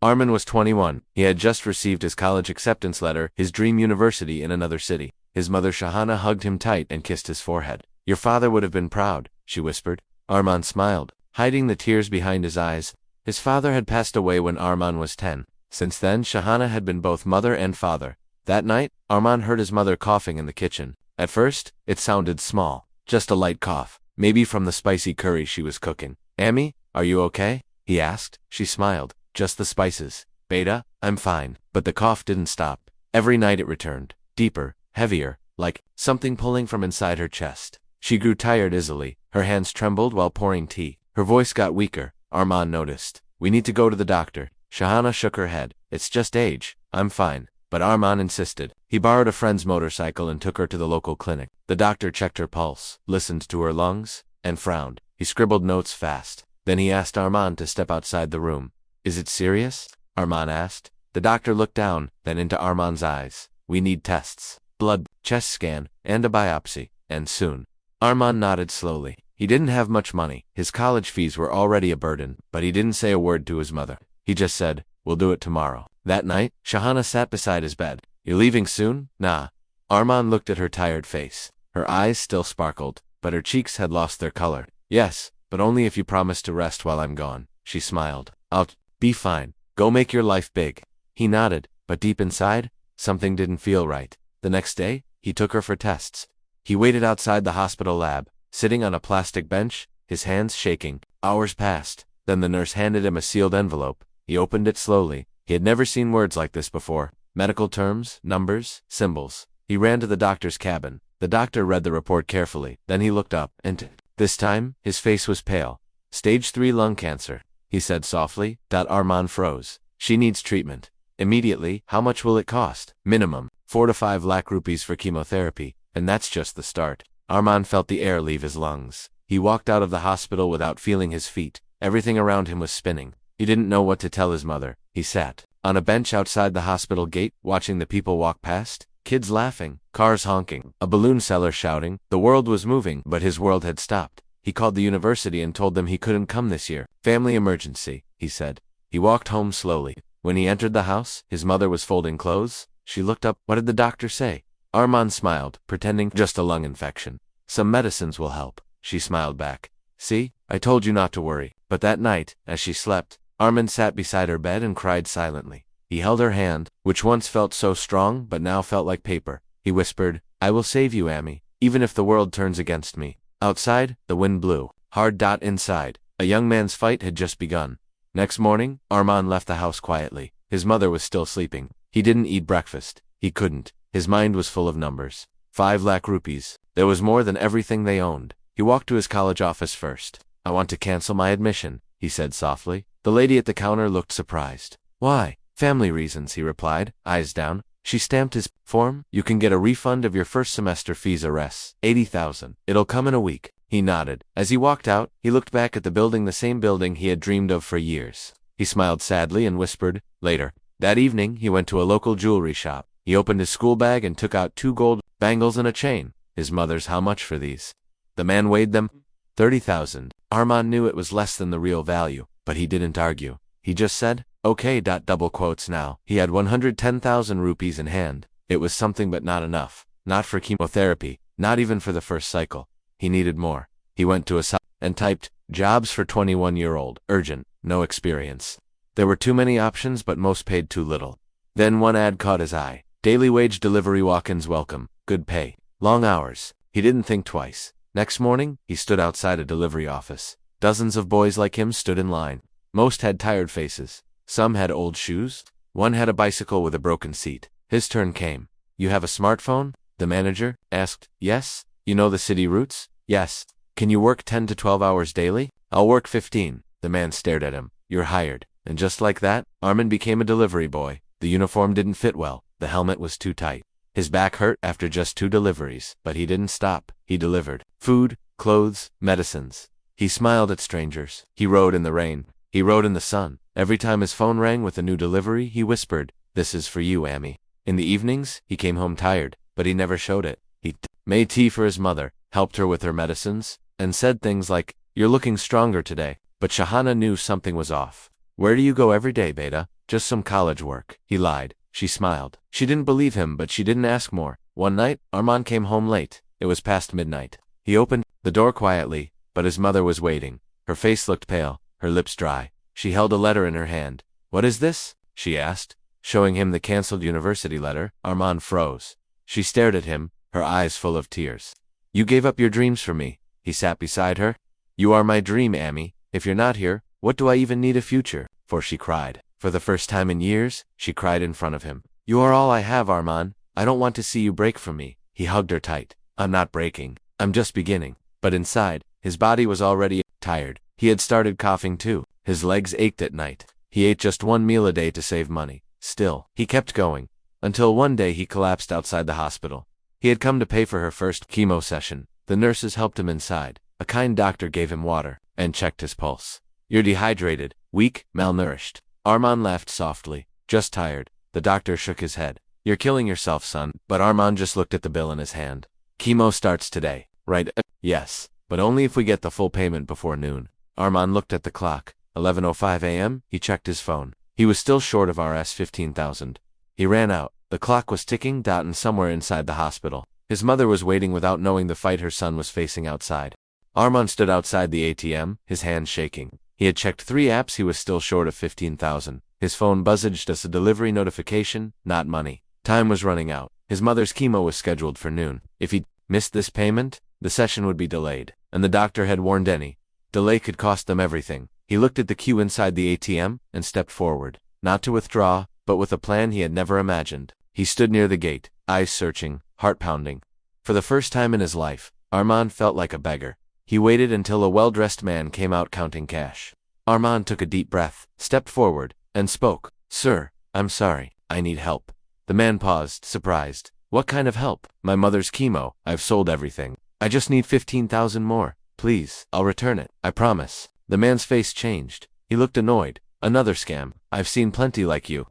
Arman was 21. He had just received his college acceptance letter, his dream university in another city. His mother Shahana hugged him tight and kissed his forehead. "Your father would have been proud," she whispered. Arman smiled, hiding the tears behind his eyes. His father had passed away when Arman was 10. Since then, Shahana had been both mother and father. That night, Arman heard his mother coughing in the kitchen. At first, it sounded small, just a light cough, maybe from the spicy curry she was cooking. "Amy, are you okay?" he asked. She smiled. "Just the spices. Beta, I'm fine." But the cough didn't stop. Every night it returned, deeper, heavier, like something pulling from inside her chest. She grew tired easily. Her hands trembled while pouring tea. Her voice got weaker. Arman noticed. "We need to go to the doctor." Shahana shook her head. "It's just age. I'm fine." But Arman insisted. He borrowed a friend's motorcycle and took her to the local clinic. The doctor checked her pulse, listened to her lungs, and frowned. He scribbled notes fast. Then he asked Arman to step outside the room. "Is it serious?" Arman asked. The doctor looked down, then into Arman's eyes. "We need tests. Blood, chest scan, and a biopsy. And soon." Arman nodded slowly. He didn't have much money. His college fees were already a burden, but he didn't say a word to his mother. He just said, "We'll do it tomorrow." That night, Shahana sat beside his bed. "You're leaving soon?" "Nah." Arman looked at her tired face. Her eyes still sparkled, but her cheeks had lost their color. "Yes, but only if you promise to rest while I'm gone." She smiled. "I'll be fine. Go make your life big." He nodded, but deep inside, something didn't feel right. The next day, he took her for tests. He waited outside the hospital lab, sitting on a plastic bench, his hands shaking. Hours passed. Then the nurse handed him a sealed envelope. He opened it slowly. He had never seen words like this before. Medical terms, numbers, symbols. He ran to the doctor's cabin. The doctor read the report carefully. Then he looked up, and this time, his face was pale. "Stage 3 lung cancer," he said softly. Arman froze. "She needs treatment. Immediately. How much will it cost?" "Minimum, 4 to 5 lakh rupees for chemotherapy. And that's just the start." Arman felt the air leave his lungs. He walked out of the hospital without feeling his feet. Everything around him was spinning. He didn't know what to tell his mother. He sat on a bench outside the hospital gate, watching the people walk past. Kids laughing, cars honking, a balloon seller shouting. The world was moving, but his world had stopped. He called the university and told them he couldn't come this year. "Family emergency," he said. He walked home slowly. When he entered the house, his mother was folding clothes. She looked up. "What did the doctor say?" Arman smiled, pretending just a lung infection. "Some medicines will help." She smiled back. "See, I told you not to worry." But that night, as she slept, Arman sat beside her bed and cried silently. He held her hand, which once felt so strong but now felt like paper. He whispered, "I will save you, Amy, even if the world turns against me." Outside, the wind blew hard. Inside, a young man's fight had just begun. Next morning, Arman left the house quietly. His mother was still sleeping. He didn't eat breakfast. He couldn't. His mind was full of numbers. 5 lakh rupees. There was more than everything they owned. He walked to his college office first. "I want to cancel my admission," he said softly. The lady at the counter looked surprised. "Why?" "Family reasons," he replied, eyes down. She stamped his form. "You can get a refund of your first semester fees, arrests. 80,000. It'll come in a week." He nodded. As he walked out, he looked back at the building, the same building he had dreamed of for years. He smiled sadly and whispered, "Later." That evening, he went to a local jewelry shop. He opened his school bag and took out 2 gold bangles and a chain. His mother's. "How much for these?" The man weighed them. 30,000. Arman knew it was less than the real value, but he didn't argue. He just said, "Okay." Double quotes now. He had 110,000 rupees in hand. It was something, but not enough. Not for chemotherapy, not even for the first cycle. He needed more. He went to a site and typed, "Jobs for 21-year-old, urgent, no experience." There were too many options, but most paid too little. Then one ad caught his eye. "Daily wage delivery walk-ins welcome, good pay, long hours." He didn't think twice. Next morning, he stood outside a delivery office. Dozens of boys like him stood in line. Most had tired faces. Some had old shoes. One had a bicycle with a broken seat. His turn came. "You have a smartphone?" the manager asked. "Yes." "You know the city routes?" "Yes." "Can you work 10 to 12 hours daily?" "I'll work 15. The man stared at him. "You're hired." And just like that, Arman became a delivery boy. The uniform didn't fit well. The helmet was too tight. His back hurt after just 2 deliveries, but he didn't stop. He delivered food, clothes, medicines. He smiled at strangers. He rode in the rain. He rode in the sun. Every time his phone rang with a new delivery, he whispered, "This is for you, Amy." In the evenings, he came home tired, but he never showed it. He made tea for his mother, helped her with her medicines, and said things like, "You're looking stronger today." But Shahana knew something was off. "Where do you go every day, Beta?" just some college work. He lied. She smiled. She didn't believe him, but she didn't ask more. One night, Armand came home late. It was past midnight. He opened the door quietly, but his mother was waiting. Her face looked pale, her lips dry. She held a letter in her hand. "What is this?" she asked, showing him the canceled university letter. Armand froze. She stared at him, her eyes full of tears. "You gave up your dreams for me." He sat beside her. "You are my dream, Amy. If you're not here, what do I even need a future for?" she cried. For the first time in years, she cried in front of him. "You are all I have, Armand. I don't want to see you break from me." He hugged her tight. "I'm not breaking. I'm just beginning." But inside, his body was already tired. He had started coughing too. His legs ached at night. He ate just one meal a day to save money. Still, he kept going. Until one day he collapsed outside the hospital. He had come to pay for her first chemo session. The nurses helped him inside. A kind doctor gave him water and checked his pulse. "You're dehydrated, weak, malnourished." Armand laughed softly. "Just tired." The doctor shook his head. "You're killing yourself, son." But Armand just looked at the bill in his hand. "Chemo starts today, right?" "Yes, but only if we get the full payment before noon." Armand looked at the clock. 11:05 a.m. He checked his phone. He was still short of Rs 15,000. He ran out. The clock was ticking, and somewhere inside the hospital. His mother was waiting without knowing the fight her son was facing outside. Armand stood outside the ATM, his hands shaking. He had checked 3 apps. He was still short of 15,000. His phone buzzed as a delivery notification, not money. Time was running out. His mother's chemo was scheduled for noon. If he missed this payment, the session would be delayed, and the doctor had warned any delay could cost them everything. He looked at the queue inside the ATM and stepped forward, not to withdraw, but with a plan he had never imagined. He stood near the gate, eyes searching, heart pounding. For the first time in his life, Armand felt like a beggar. He waited until a well-dressed man came out counting cash. Armand took a deep breath, stepped forward, and spoke. "Sir, I'm sorry. I need help." The man paused, surprised. "What kind of help?" "My mother's chemo. I've sold everything. I just need 15,000 more. Please, I'll return it. I promise." The man's face changed. He looked annoyed. "Another scam. I've seen plenty like you."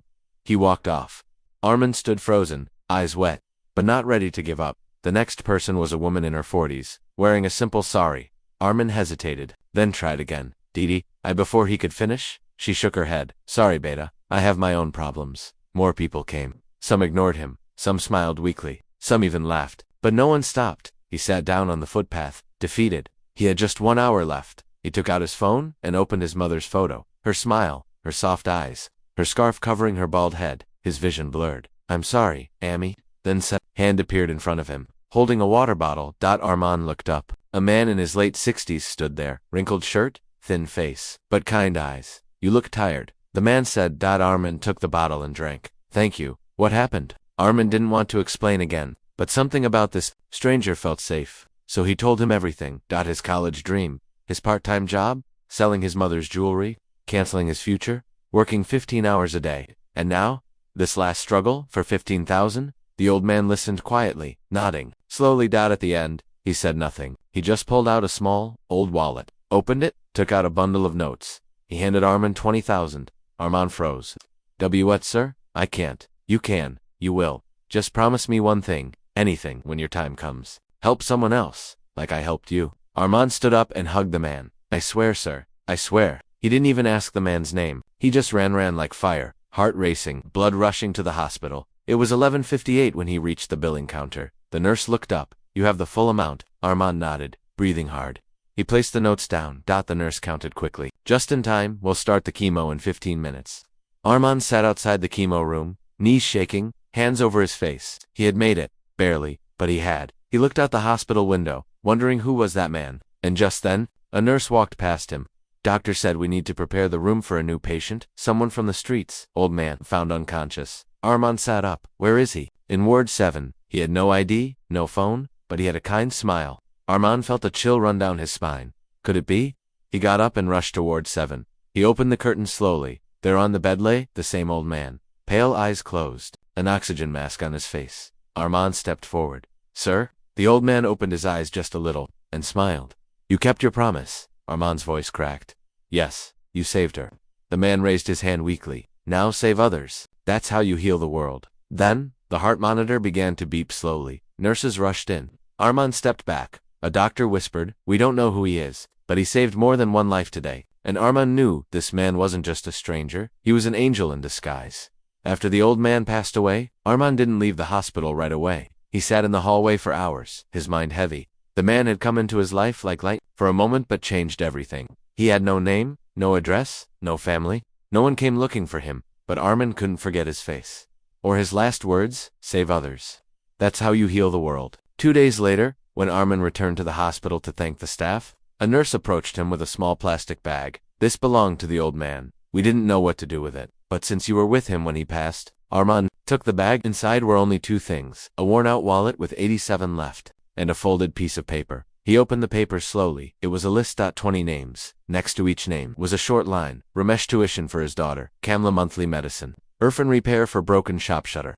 He walked off. Armand stood frozen, eyes wet, but not ready to give up. The next person was a woman in her 40s, wearing a simple sari. Armand hesitated, then tried again. "Didi, before he could finish, she shook her head. "Sorry, beta. I have my own problems." More people came. Some ignored him. Some smiled weakly. Some even laughed. But no one stopped. He sat down on the footpath, defeated. He had just 1 hour left. He took out his phone and opened his mother's photo. Her smile, her soft eyes, her scarf covering her bald head. His vision blurred. "I'm sorry, Amy." Then a hand appeared in front of him, holding a water bottle. Armand looked up. A man in his late 60s stood there, wrinkled shirt, thin face, but kind eyes. "You look tired." The man said. Armand took the bottle and drank. "Thank you." "What happened?" Armand didn't want to explain again, but something about this stranger felt safe. So he told him everything. His college dream, his part-time job, selling his mother's jewelry, canceling his future, working 15 hours a day. And now, this last struggle for 15,000? The old man listened quietly, nodding. Slowly. At the end, he said nothing. He just pulled out a small, old wallet, opened it, took out a bundle of notes. He handed Armand 20,000. Armand froze. "What, sir? I can't." "You can. You will. Just promise me one thing. Anything when your time comes. Help someone else, like I helped you." Armand stood up and hugged the man. "I swear, sir. I swear." He didn't even ask the man's name. He just ran like fire, heart racing, blood rushing to the hospital. It was 11:58 when he reached the billing counter. The nurse looked up. "You have the full amount." Armand nodded, breathing hard. He placed the notes down. The nurse counted quickly. "Just in time. We'll start the chemo in 15 minutes. Armand sat outside the chemo room, knees shaking, hands over his face. He had made it. Barely, but he had. He looked out the hospital window, wondering who was that man. And just then, a nurse walked past him. "Doctor said we need to prepare the room for a new patient. Someone from the streets." Old man, found unconscious. Armand sat up. Where is he? In Ward 7. He had no ID, no phone, but he had a kind smile. Armand felt a chill run down his spine. Could it be? He got up and rushed to Ward 7. He opened the curtains slowly. There on the bed lay the same old man. Pale eyes closed, an oxygen mask on his face. Armand stepped forward. "Sir?" The old man opened his eyes just a little, and smiled. "You kept your promise." Armand's voice cracked. "Yes, you saved her." The man raised his hand weakly. "Now save others. That's how you heal the world." Then, the heart monitor began to beep slowly. Nurses rushed in. Armand stepped back. A doctor whispered, "We don't know who he is, but he saved more than one life today." And Armand knew this man wasn't just a stranger, he was an angel in disguise. After the old man passed away, Armand didn't leave the hospital right away. He sat in the hallway for hours, his mind heavy. The man had come into his life like light for a moment but changed everything. He had no name, no address, no family. No one came looking for him, but Armand couldn't forget his face. Or his last words, save others. That's how you heal the world. 2 days later, when Armand returned to the hospital to thank the staff, a nurse approached him with a small plastic bag. This belonged to the old man. We didn't know what to do with it, but since you were with him when he passed, Armand took the bag. Inside were only 2 things, a worn-out wallet with 87 left, and a folded piece of paper. He opened the paper slowly. It was a list. 20 names. Next to each name was a short line. Ramesh tuition for his daughter. Kamla monthly medicine. Irfan repair for broken shop shutter.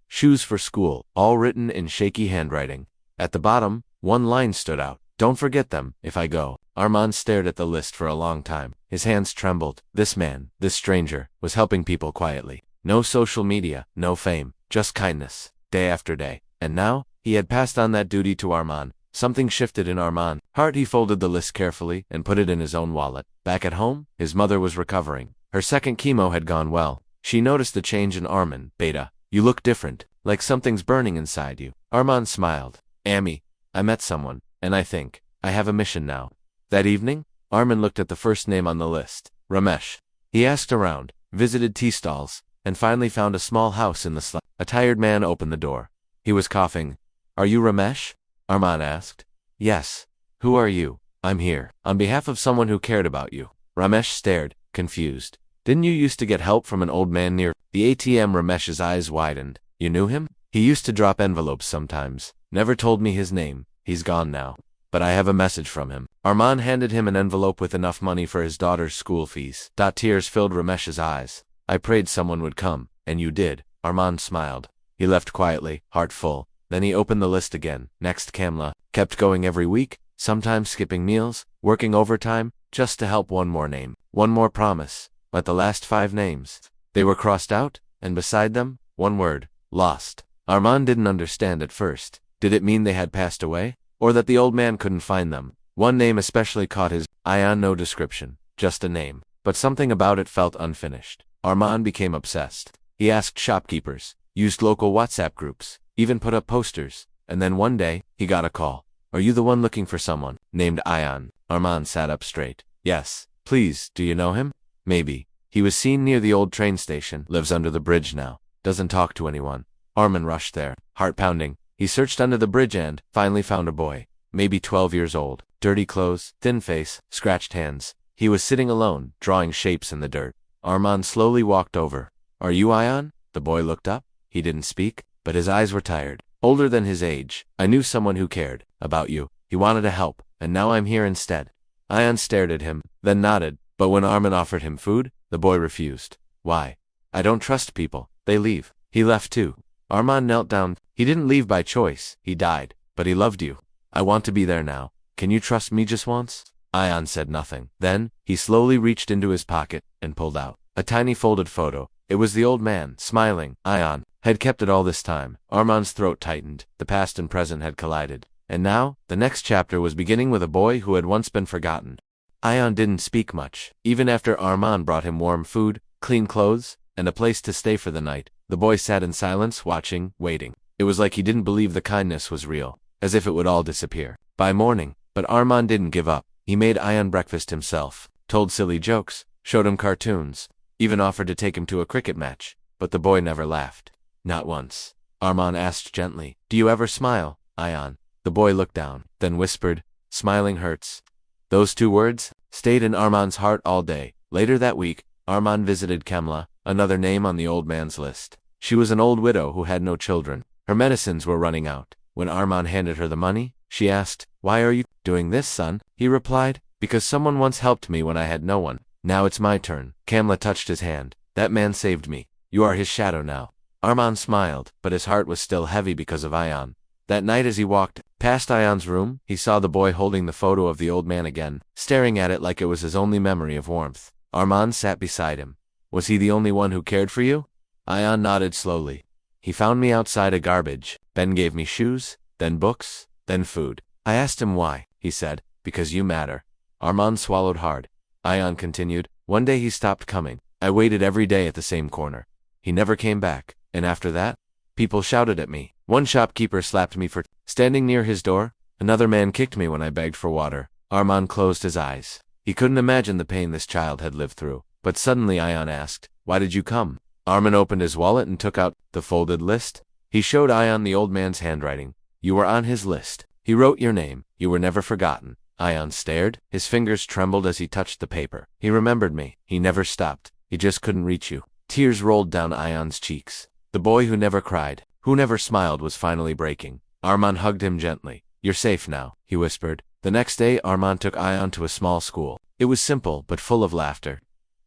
Shoes for school. All written in shaky handwriting. At the bottom, one line stood out. Don't forget them, if I go. Armand stared at the list for a long time. His hands trembled. This man, this stranger, was helping people quietly. No social media, no fame, just kindness, day after day. And now, he had passed on that duty to Armand. Something shifted in Armand's heart. He folded the list carefully and put it in his own wallet. Back at home, his mother was recovering. Her second chemo had gone well. She noticed the change in Armand. Beta, you look different, like something's burning inside you. Armand smiled. Amy, I met someone, and I think I have a mission now. That evening, Armand looked at the first name on the list, Ramesh. He asked around, visited tea stalls, and finally found a small house in the slum. A tired man opened the door. He was coughing. Are you Ramesh? Armand asked. Yes. Who are you? I'm here on behalf of someone who cared about you. Ramesh stared, confused. Didn't you used to get help from an old man near the ATM? Ramesh's eyes widened. You knew him? He used to drop envelopes sometimes. Never told me his name. He's gone now. But I have a message from him. Armand handed him an envelope with enough money for his daughter's school fees. Tears filled Ramesh's eyes. I prayed someone would come, and you did. Armand smiled. He left quietly, heart full. Then he opened the list again. Next Kamla. Kept going every week, sometimes skipping meals, working overtime, just to help. One more name. One more promise. But the last 5 names. They were crossed out, and beside them, one word. Lost. Armand didn't understand at first. Did it mean they had passed away? Or that the old man couldn't find them? One name especially caught his eye. No description. Just a name. But something about it felt unfinished. Armand became obsessed. He asked shopkeepers, used local WhatsApp groups, even put up posters. And then one day, he got a call. Are you the one looking for someone named Ayan? Armand sat up straight. Yes. Please, do you know him? Maybe. He was seen near the old train station. Lives under the bridge now. Doesn't talk to anyone. Armand rushed there, heart pounding. He searched under the bridge and finally found a boy. Maybe 12 years old. Dirty clothes, thin face, scratched hands. He was sitting alone, drawing shapes in the dirt. Armand slowly walked over. Are you Ayan? The boy looked up. He didn't speak, but his eyes were tired. Older than his age. I knew someone who cared about you. He wanted to help, and now I'm here instead. Ayan stared at him, then nodded, but when Armand offered him food, the boy refused. Why? I don't trust people. They leave. He left too. Armand knelt down. He didn't leave by choice. He died. But he loved you. I want to be there now. Can you trust me just once? Ayan said nothing. Then, he slowly reached into his pocket and pulled out a tiny folded photo. It was the old man, smiling. Ayan had kept it all this time. Armand's throat tightened. The past and present had collided. And now, the next chapter was beginning with a boy who had once been forgotten. Ayan didn't speak much. Even after Armand brought him warm food, clean clothes, and a place to stay for the night, the boy sat in silence, watching, waiting. It was like he didn't believe the kindness was real, as if it would all disappear by morning. But Armand didn't give up. He made Ayan breakfast himself, told silly jokes, showed him cartoons, even offered to take him to a cricket match. But the boy never laughed. Not once. Armand asked gently, Do you ever smile, Ayan? The boy looked down, then whispered, Smiling hurts. Those 2 words stayed in Armand's heart all day. Later that week, Armand visited Kamla, another name on the old man's list. She was an old widow who had no children. Her medicines were running out. When Armand handed her the money, she asked, Why are you doing this, son? He replied, Because someone once helped me when I had no one. Now it's my turn. Kamla touched his hand. That man saved me. You are his shadow now. Armand smiled, but his heart was still heavy because of Ayan. That night as he walked past Ayan's room, he saw the boy holding the photo of the old man again, staring at it like it was his only memory of warmth. Armand sat beside him. Was he the only one who cared for you? Ayan nodded slowly. He found me outside a garbage, then gave me shoes, then books, then food. I asked him why. He said, Because you matter. Armand swallowed hard. Ion continued. One day he stopped coming. I waited every day at the same corner. He never came back, and after that, people shouted at me. One shopkeeper slapped me for standing near his door. Another man kicked me when I begged for water. Armand closed his eyes. He couldn't imagine the pain this child had lived through. But suddenly Ion asked, "Why did you come?" Armand opened his wallet and took out the folded list. He showed Ion the old man's handwriting. "You were on his list. He wrote your name. You were never forgotten." Ion stared. His fingers trembled as he touched the paper. "He remembered me. He never stopped. He just couldn't reach you." Tears rolled down Ion's cheeks. The boy who never cried, who never smiled, was finally breaking. Armand hugged him gently. "You're safe now," he whispered. The next day, Armand took Ion to a small school. It was simple, but full of laughter.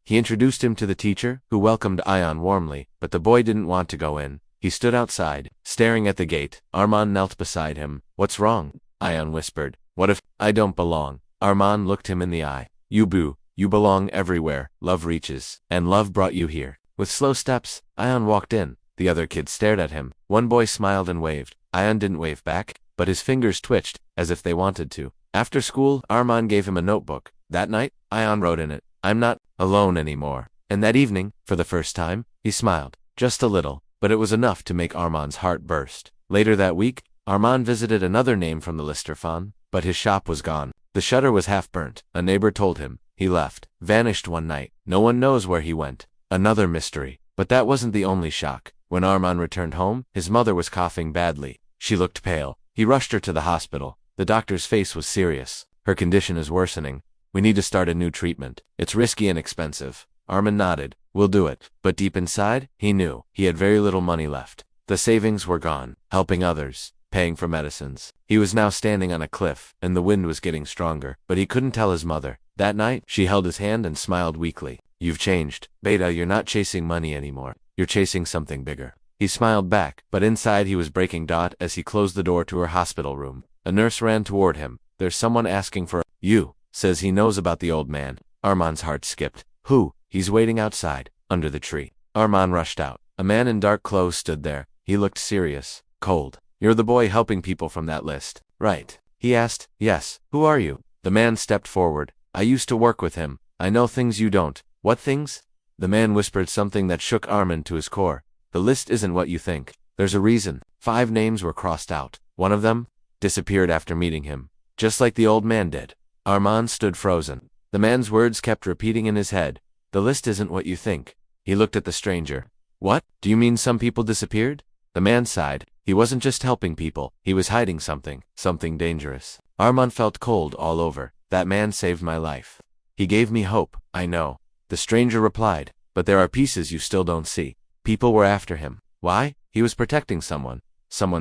He introduced him to the teacher, who welcomed Ion warmly, but the boy didn't want to go in. He stood outside, staring at the gate. Armand knelt beside him. "What's wrong?" Ion whispered. "What if I don't belong?" Armand looked him in the eye. "You belong everywhere. Love reaches, and love brought you here." With slow steps, Ion walked in. The other kids stared at him. One boy smiled and waved. Ion didn't wave back, but his fingers twitched, as if they wanted to. After school, Armand gave him a notebook. That night, Ion wrote in it, "I'm not alone anymore." And that evening, for the first time, he smiled. Just a little, but it was enough to make Armand's heart burst. Later that week, Armand visited another name from the Listerfon, but his shop was gone. The shutter was half burnt. A neighbor told him. He left, vanished one night. No one knows where he went. Another mystery. But that wasn't the only shock. When Armand returned home, his mother was coughing badly. She looked pale. He rushed her to the hospital. The doctor's face was serious. "Her condition is worsening. We need to start a new treatment. It's risky and expensive." Armand nodded. "We'll do it." But deep inside, he knew he had very little money left. The savings were gone. Helping others, paying for medicines. He was now standing on a cliff, and the wind was getting stronger, but he couldn't tell his mother. That night, she held his hand and smiled weakly. "You've changed. Beta, you're not chasing money anymore. You're chasing something bigger." He smiled back, but inside he was breaking dot as he closed the door to her hospital room. A nurse ran toward him. "There's someone asking for you. Says he knows about the old man." Armand's heart skipped. "Who?" "He's waiting outside, under the tree." Armand rushed out. A man in dark clothes stood there. He looked serious, cold. "You're the boy helping people from that list, right?" he asked. "Yes." "Who are you?" The man stepped forward. "I used to work with him. I know things you don't." "What things?" The man whispered something that shook Armand to his core. "The list isn't what you think. There's a reason." 5 names were crossed out. One of them disappeared after meeting him, just like the old man did. Armand stood frozen. The man's words kept repeating in his head. "The list isn't what you think." He looked at the stranger. "What? Do you mean some people disappeared?" The man sighed. He wasn't just helping people. He was hiding something dangerous. Armand felt cold all over. "That man saved my life. He gave me hope." "I know." The stranger replied. "But there are pieces you still don't see." People were after him. Why? He was protecting someone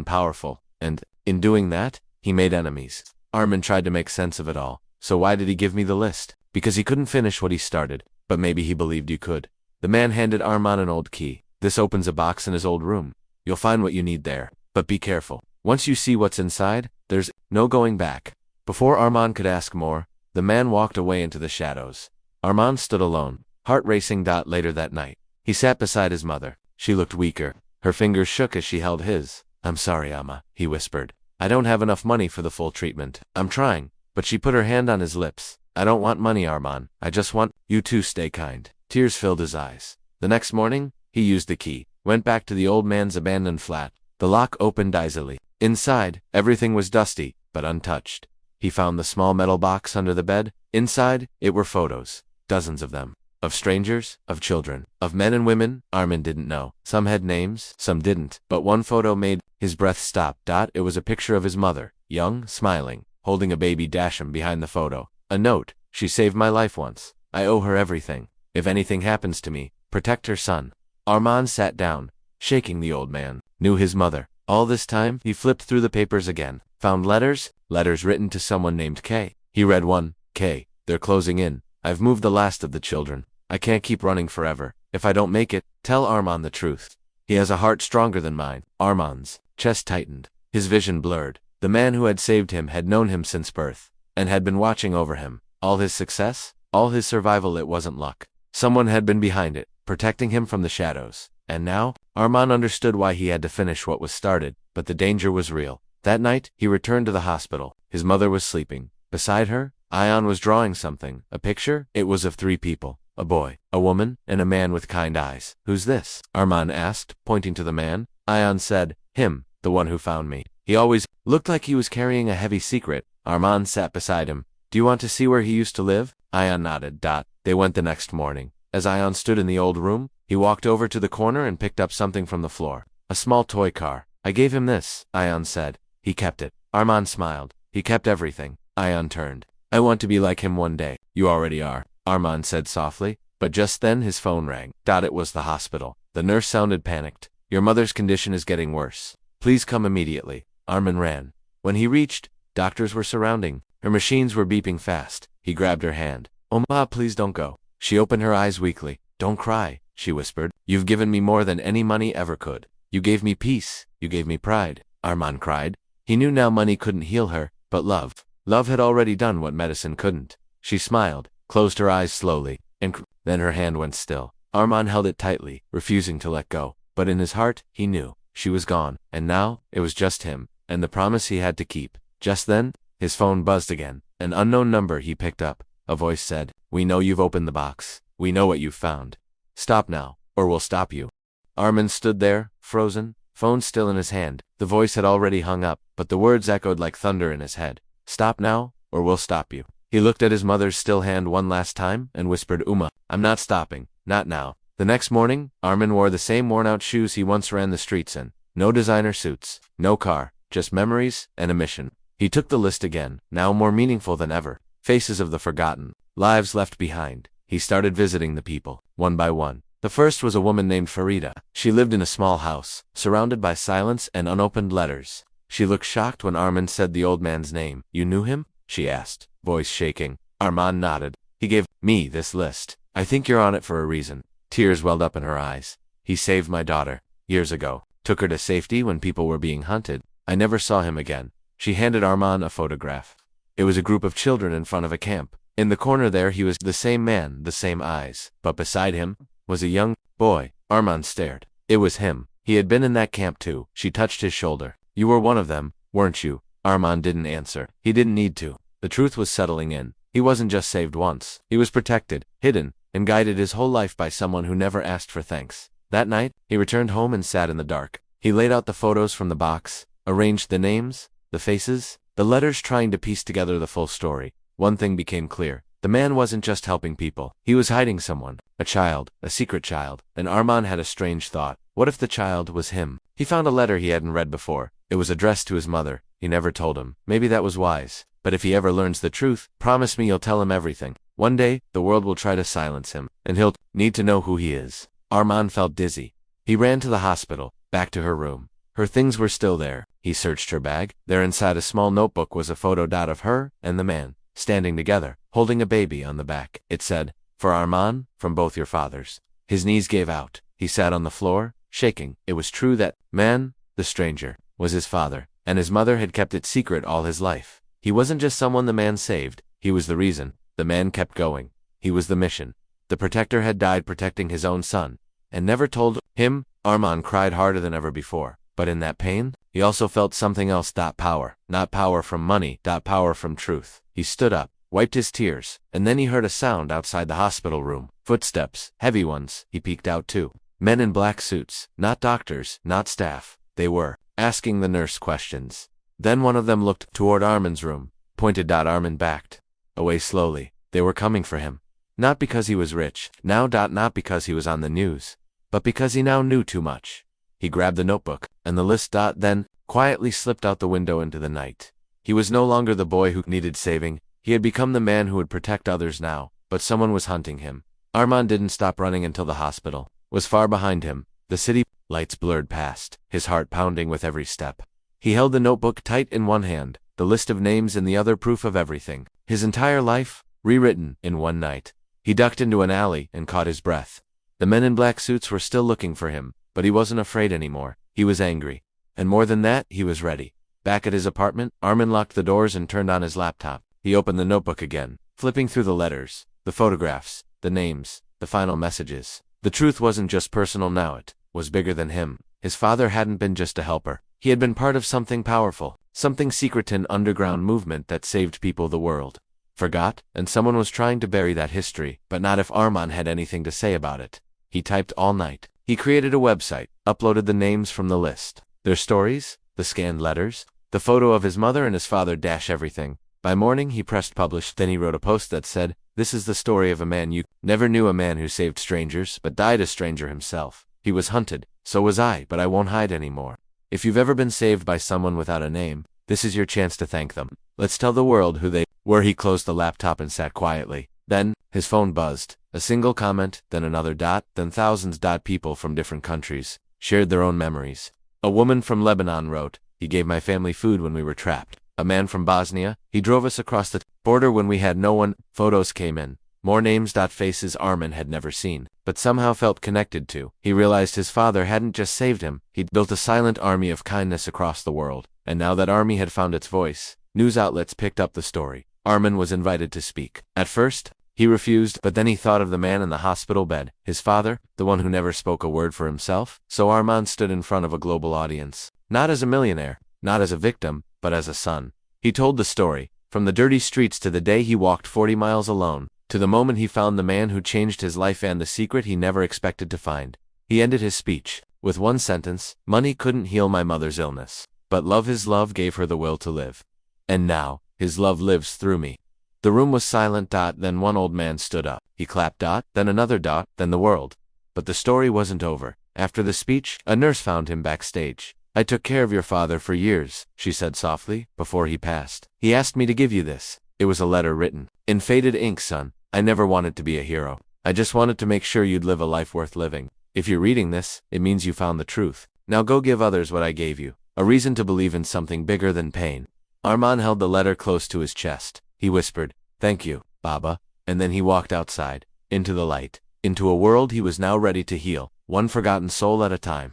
powerful. And, in doing that, he made enemies. Armand tried to make sense of it all. "So why did he give me the list?" "Because he couldn't finish what he started. But maybe he believed you could." The man handed Armand an old key. "This opens a box in his old room. You'll find what you need there. But be careful. Once you see what's inside, there's no going back." Before Armand could ask more, the man walked away into the shadows. Armand stood alone, heart racing. Later that night, he sat beside his mother. She looked weaker. Her fingers shook as she held his. "I'm sorry, Amma," he whispered. "I don't have enough money for the full treatment. I'm trying." But she put her hand on his lips. "I don't want money, Armand. I just want you to stay kind." Tears filled his eyes. The next morning, he used the key, went back to the old man's abandoned flat. The lock opened easily. Inside, everything was dusty, but untouched. He found the small metal box under the bed. Inside, it were photos. Dozens of them. Of strangers, of children, of men and women. Armand didn't know. Some had names, some didn't. But one photo made his breath stop. It was a picture of his mother, young, smiling, holding a baby Dasham behind the photo. A note. "She saved my life once. I owe her everything. If anything happens to me, protect her son." Armand sat down, shaking. The old man knew his mother. All this time, he flipped through the papers again. Found letters written to someone named K. He read one. "K, they're closing in. I've moved the last of the children. I can't keep running forever. If I don't make it, tell Armand the truth. He has a heart stronger than mine." Armand's chest tightened. His vision blurred. The man who had saved him had known him since birth, and had been watching over him. All his success, all his survival, it wasn't luck. Someone had been behind it, protecting him from the shadows. And now, Armand understood why he had to finish what was started, but the danger was real. That night, he returned to the hospital. His mother was sleeping. Beside her, Ion was drawing something. A picture? It was of 3 people. A boy, a woman, and a man with kind eyes. Who's this? Armand asked, pointing to the man. Ion said, him, the one who found me. He always looked like he was carrying a heavy secret. Armand sat beside him. Do you want to see where he used to live? Ion nodded. They went the next morning. As Ion stood in the old room, he walked over to the corner and picked up something from the floor. A small toy car. I gave him this, Ion said. He kept it. Armand smiled. He kept everything. Ion turned. I want to be like him one day. You already are, Armand said softly. But just then his phone rang. It was the hospital. The nurse sounded panicked. Your mother's condition is getting worse. Please come immediately. Armand ran. When he reached, doctors were surrounding. Her machines were beeping fast. He grabbed her hand. Oh, Ma, please don't go. She opened her eyes weakly. Don't cry, she whispered. You've given me more than any money ever could. You gave me peace. You gave me pride. Armand cried. He knew now money couldn't heal her, but love. Love had already done what medicine couldn't. She smiled, closed her eyes slowly, and then her hand went still. Armand held it tightly, refusing to let go. But in his heart, he knew. She was gone, and now, it was just him, and the promise he had to keep. Just then, his phone buzzed again. An unknown number he picked up. A voice said, We know you've opened the box. We know what you've found. Stop now, or we'll stop you. Armand stood there, frozen, phone still in his hand. The voice had already hung up, but the words echoed like thunder in his head. Stop now, or we'll stop you. He looked at his mother's still hand one last time and whispered, Uma, I'm not stopping. Not now. The next morning, Armand wore the same worn-out shoes he once ran the streets in. No designer suits, no car, just memories and a mission. He took the list again, now more meaningful than ever. Faces of the forgotten, lives left behind. He started visiting the people, one by one. The first was a woman named Farida. She lived in a small house, surrounded by silence and unopened letters. She looked shocked when Armand said the old man's name. You knew him? She asked, voice shaking. Armand nodded. He gave me this list. I think you're on it for a reason. Tears welled up in her eyes. He saved my daughter, years ago. Took her to safety when people were being hunted. I never saw him again. She handed Armand a photograph. It was a group of children in front of a camp. In the corner there he was the same man, the same eyes. But beside him was a young boy. Armand stared. It was him. He had been in that camp too. She touched his shoulder. You were one of them, weren't you? Armand didn't answer. He didn't need to. The truth was settling in. He wasn't just saved once. He was protected, hidden, and guided his whole life by someone who never asked for thanks. That night, he returned home and sat in the dark. He laid out the photos from the box, arranged the names, the faces, the letters, trying to piece together the full story. One thing became clear. The man wasn't just helping people. He was hiding someone. A child, a secret child. And Armand had a strange thought. What if the child was him? He found a letter he hadn't read before. It was addressed to his mother. He never told him. Maybe that was wise. But if he ever learns the truth, promise me you'll tell him everything. One day, the world will try to silence him, and he'll need to know who he is. Armand felt dizzy. He ran to the hospital, back to her room. Her things were still there. He searched her bag. There inside a small notebook was a photo of her and the man, standing together, holding a baby on the back. It said, For Armand, from both your fathers. His knees gave out. He sat on the floor, shaking. It was true that man, the stranger, was his father, and his mother had kept it secret all his life. He wasn't just someone the man saved. He was the reason. The man kept going. He was the mission. The protector had died protecting his own son, and never told him. Armand cried harder than ever before. But in that pain, he also felt something else. Power. Not power from money. Power from truth. He stood up, wiped his tears, and then he heard a sound outside the hospital room. Footsteps, heavy ones. He peeked out too. Men in black suits. Not doctors, not staff. They were asking the nurse questions. Then one of them looked toward Armand's room, pointed. Armand backed away slowly. They were coming for him. Not because he was rich, now. Not because he was on the news, but because he now knew too much. He grabbed the notebook, and the list. Then, quietly slipped out the window into the night. He was no longer the boy who needed saving. He had become the man who would protect others now, but someone was hunting him. Armand didn't stop running until the hospital was far behind him. The city lights blurred past, his heart pounding with every step. He held the notebook tight in one hand, the list of names in the other, proof of everything. His entire life, rewritten in one night. He ducked into an alley and caught his breath. The men in black suits were still looking for him, but he wasn't afraid anymore. He was angry. And more than that, he was ready. Back at his apartment, Armand locked the doors and turned on his laptop. He opened the notebook again, flipping through the letters, the photographs, the names, the final messages. The truth wasn't just personal now, it was bigger than him. His father hadn't been just a helper. He had been part of something powerful, something secret, an underground movement that saved people the world. Forgot? And someone was trying to bury that history, but not if Arman had anything to say about it. He typed all night. He created a website, uploaded the names from the list, their stories, the scanned letters, the photo of his mother and his father dash everything. By morning, he pressed publish, then he wrote a post that said, "This is the story of a man you never knew, a man who saved strangers, but died a stranger himself. He was hunted, so was I, but I won't hide anymore. If you've ever been saved by someone without a name, this is your chance to thank them. Let's tell the world who they were." He closed the laptop and sat quietly. Then, his phone buzzed. A single comment, then another dot, then thousands. People from different countries shared their own memories. A woman from Lebanon wrote, "He gave my family food when we were trapped." A man from Bosnia, "He drove us across the border when we had no one." Photos came in. More names. Faces Arman had never seen, but somehow felt connected to. He realized his father hadn't just saved him, he'd built a silent army of kindness across the world. And now that army had found its voice, news outlets picked up the story. Arman was invited to speak. At first, he refused, but then he thought of the man in the hospital bed, his father, the one who never spoke a word for himself. So Arman stood in front of a global audience. Not as a millionaire, not as a victim, but as a son. He told the story, from the dirty streets to the day he walked 40 miles alone, to the moment he found the man who changed his life and the secret he never expected to find. He ended his speech with one sentence: "Money couldn't heal my mother's illness, but his love gave her the will to live. And now, his love lives through me." The room was silent. Then one old man stood up. He clapped. Then another. Then the world. But the story wasn't over. After the speech, a nurse found him backstage. "I took care of your father for years," she said softly, "before he passed. He asked me to give you this." It was a letter written in faded ink. "Son, I never wanted to be a hero. I just wanted to make sure you'd live a life worth living. If you're reading this, it means you found the truth. Now go give others what I gave you, a reason to believe in something bigger than pain." Arman held the letter close to his chest. He whispered, "Thank you, Baba," and then he walked outside, into the light, into a world he was now ready to heal, one forgotten soul at a time.